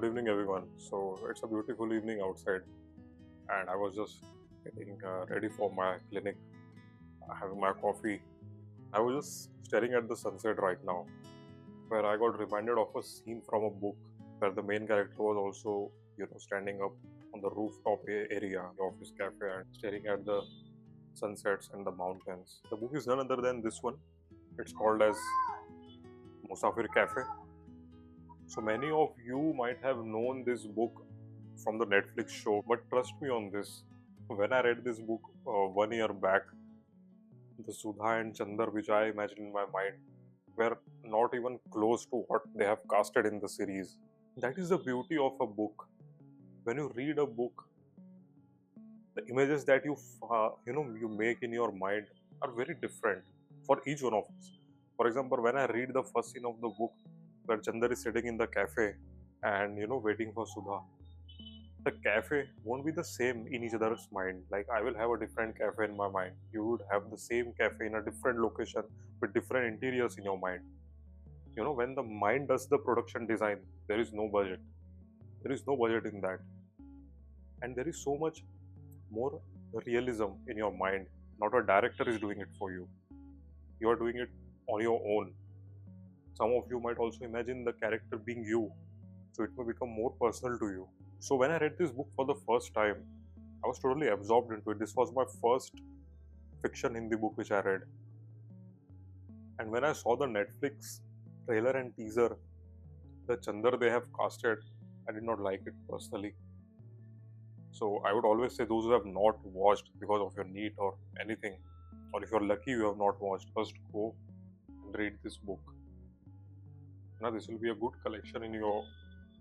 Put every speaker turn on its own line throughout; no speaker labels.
Good evening, everyone. So it's a beautiful evening outside, and I was just getting ready for my clinic, having my coffee. I was just staring at the sunset right now, where I got reminded of a scene from a book where the main character was also, standing up on the rooftop area, the office cafe, and staring at the sunsets and the mountains. The book is none other than this one. It's called as Musafir Cafe. So many of you might have known this book from the Netflix show, but trust me on this. When I read this book 1 year back, the Sudha and Chandar which I imagined in my mind were not even close to what they have casted in the series. That is the beauty of a book. When you read a book, the images that you make in your mind are very different for each one of us. For example, when I read the first scene of the book where Chandar is sitting in the cafe and waiting for Sudha, the cafe won't be the same in each other's mind. Like, I will have a different cafe in my mind. You would have the same cafe in a different location with different interiors in your mind. When the mind does the production design, there is no budget. There is no budget in that. And there is so much more realism in your mind. Not a director is doing it for you. You are doing it on your own. Some of you might also imagine the character being you, so it may become more personal to you. So when I read this book for the first time, I was totally absorbed into it. This was my first fiction Hindi book which I read. And when I saw the Netflix trailer and teaser, the Chandar they have casted, I did not like it personally. So I would always say those who have not watched because of your need or anything, or if you're lucky you have not watched, first go and read this book. Now this will be a good collection in your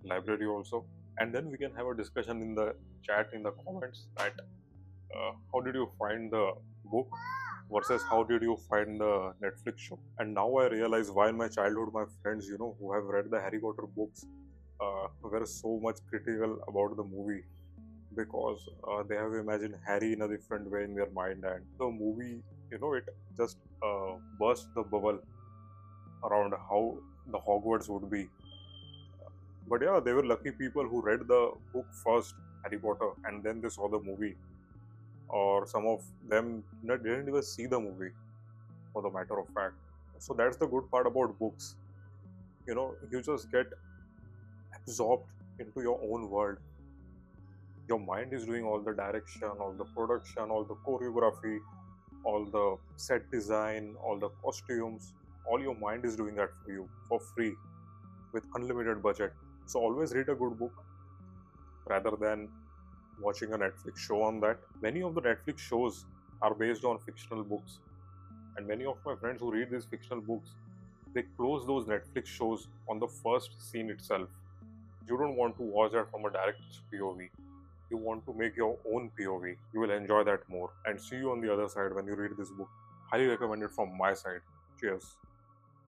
library also, and then we can have a discussion in the chat in the comments that how did you find the book versus how did you find the Netflix show. And now I realize why in my childhood my friends who have read the Harry Potter books were so much critical about the movie, because they have imagined Harry in a different way in their mind, and the movie it just burst the bubble around how the Hogwarts would be. But yeah, they were lucky people who read the book first, Harry Potter, and then they saw the movie. Or some of them didn't even see the movie, for the matter of fact. So that's the good part about books. You just get absorbed into your own world. Your mind is doing all the direction, all the production, all the choreography, all the set design, all the costumes. All your mind is doing that for you for free with unlimited budget. So always read a good book rather than watching a Netflix show on that. Many of the Netflix shows are based on fictional books, and many of my friends who read these fictional books, they close those Netflix shows on the first scene itself. You don't want to watch that from a director's POV. You want to make your own POV. You will enjoy that more. And see you on the other side when you read this book. Highly recommended from my side. Cheers.